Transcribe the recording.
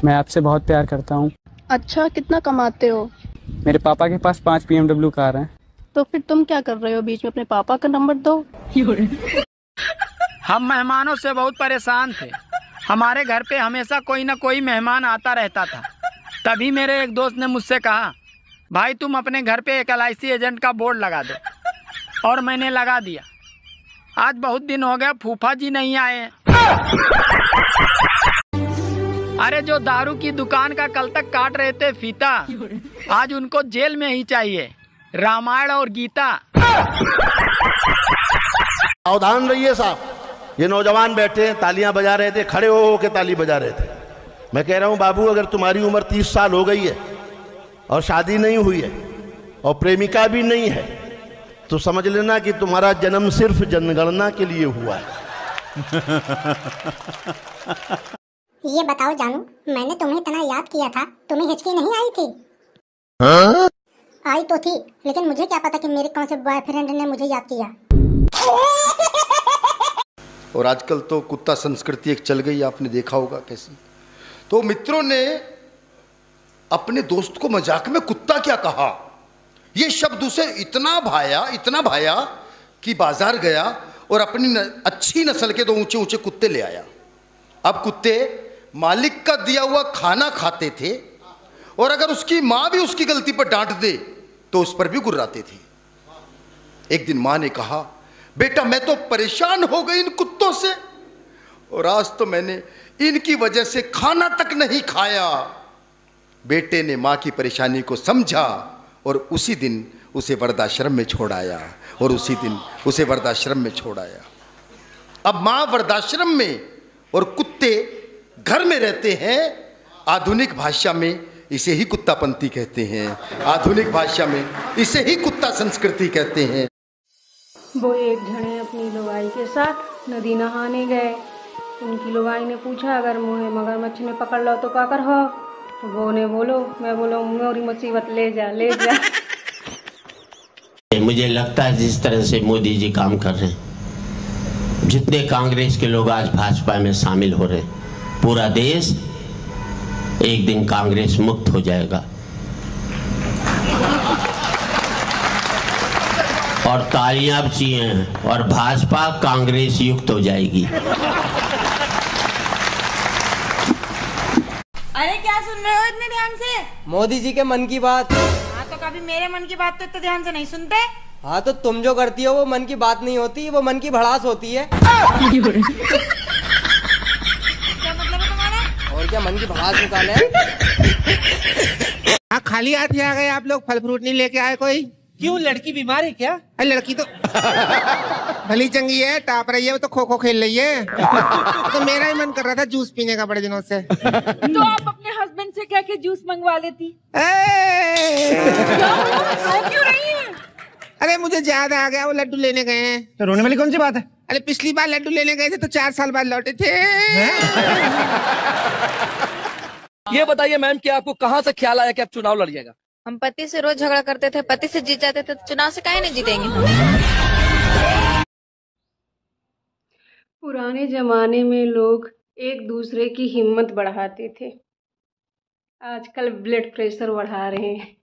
मैं आपसे बहुत प्यार करता हूँ। अच्छा, कितना कमाते हो? मेरे पापा के पास 5 BMW कार हैं। तो फिर तुम क्या कर रहे हो? बीच में अपने पापा का नंबर दो। हम मेहमानों से बहुत परेशान थे। हमारे घर पे हमेशा कोई ना कोई मेहमान आता रहता था। तभी मेरे एक दोस्त ने मुझसे कहा, भाई तुम अपने घर पे एक LIC एजेंट का बोर्ड लगा दो। और मैंने लगा दिया। आज बहुत दिन हो गए फूफा जी नहीं आए हैं। अरे जो दारू की दुकान का कल तक काट रहे थे फीता, आज उनको जेल में ही चाहिए रामायण और गीता। सावधान रहिए साहब, ये नौजवान बैठे हैं, तालियां बजा रहे थे, खड़े हो के ताली बजा रहे थे। मैं कह रहा हूं बाबू, अगर तुम्हारी उम्र 30 साल हो गई है और शादी नहीं हुई है और प्रेमिका भी नहीं है, तो समझ लेना कि तुम्हारा जन्म सिर्फ जनगणना के लिए हुआ है। ये बताओ जानू, मैंने तुम्हें इतना याद किया था, तुम्हें हिचकी नहीं आई थी? हाँ? आई तो थी, लेकिन मुझे क्या पता कि मेरे कौन से बॉयफ्रेंड ने मुझे याद किया। और आजकल तो कुत्ता संस्कृति एक चल गई, आपने देखा होगा कैसी। तो मित्रों ने अपने दोस्त को मजाक में कुत्ता क्या कहा, ये शब्द उसे इतना भाया कि बाजार गया और अपनी अच्छी नस्ल के 2 ऊंचे ऊंचे कुत्ते ले आया। अब कुत्ते मालिक का दिया हुआ खाना खाते थे और अगर उसकी माँ भी उसकी गलती पर डांट दे तो उस पर भी गुर्राते थे। एक दिन माँ ने कहा, बेटा मैं तो परेशान हो गई इन कुत्तों से, और आज तो मैंने इनकी वजह से खाना तक नहीं खाया। बेटे ने माँ की परेशानी को समझा और उसी दिन उसे वृद्धाश्रम में छोड़ाया अब माँ वृद्धाश्रम में और कुत्ते घर में रहते हैं। आधुनिक भाषा में इसे ही कुत्तापंथी कहते हैं, आधुनिक भाषा में इसे ही कुत्ता संस्कृति कहते हैं। वो एक जने अपनी लोगाई के साथ नदी नहाने गए। उनकी लोगाई ने पूछा, अगर मुझे मगरमच्छ ने पकड़ लो तो क्या कर हो? तो वो ने मैं बोलो मेरी मुसीबत ले जा। मुझे लगता है जिस तरह से मोदी जी काम कर रहे हैं, जितने कांग्रेस के लोग आज भाजपा में शामिल हो रहे हैं, पूरा देश एक दिन कांग्रेस मुक्त हो जाएगा और तालियां बजिए और भाजपा कांग्रेस युक्त हो जाएगी। अरे क्या सुन रहे हो इतने ध्यान से? मोदी जी के मन की बात। हाँ तो कभी मेरे मन की बात तो इतने ध्यान से नहीं सुनते। हाँ तो तुम जो करती हो वो मन की बात नहीं होती, वो मन की भड़ास होती है। क्या मतलब है तुम्हारा? और क्या, मन की भड़ास निकाले। हाँ खाली हाथ ही आ गए आप लोग, फल फ्रूट नहीं लेके आए कोई? क्यों, लड़की बीमार है क्या? अरे लड़की तो भली चंगी है, टाप रही है, वो तो खो खो खेल रही है। तो मेरा ही मन कर रहा था जूस पीने का बड़े दिनों से। तो आप अपने हस्बैंड से कह के जूस मंगवा लेती। क्यों नहीं है? अरे मुझे याद आ गया, वो लड्डू लेने गए हैं। तो रोने वाली कौन सी बात है? अरे पिछली बार लड्डू लेने गए थे तो 4 साल बाद लौटे थे। ये बताइए मैम कि आपको कहाँ से ख्याल आया कि आप चुनाव लड़िएगा? हम पति से रोज झगड़ा करते थे, पति से जीत जाते थे, तो चुनाव से काहे नहीं जीतेंगे? पुराने जमाने में लोग एक दूसरे की हिम्मत बढ़ाते थे, आजकल ब्लड प्रेशर बढ़ा रहे हैं।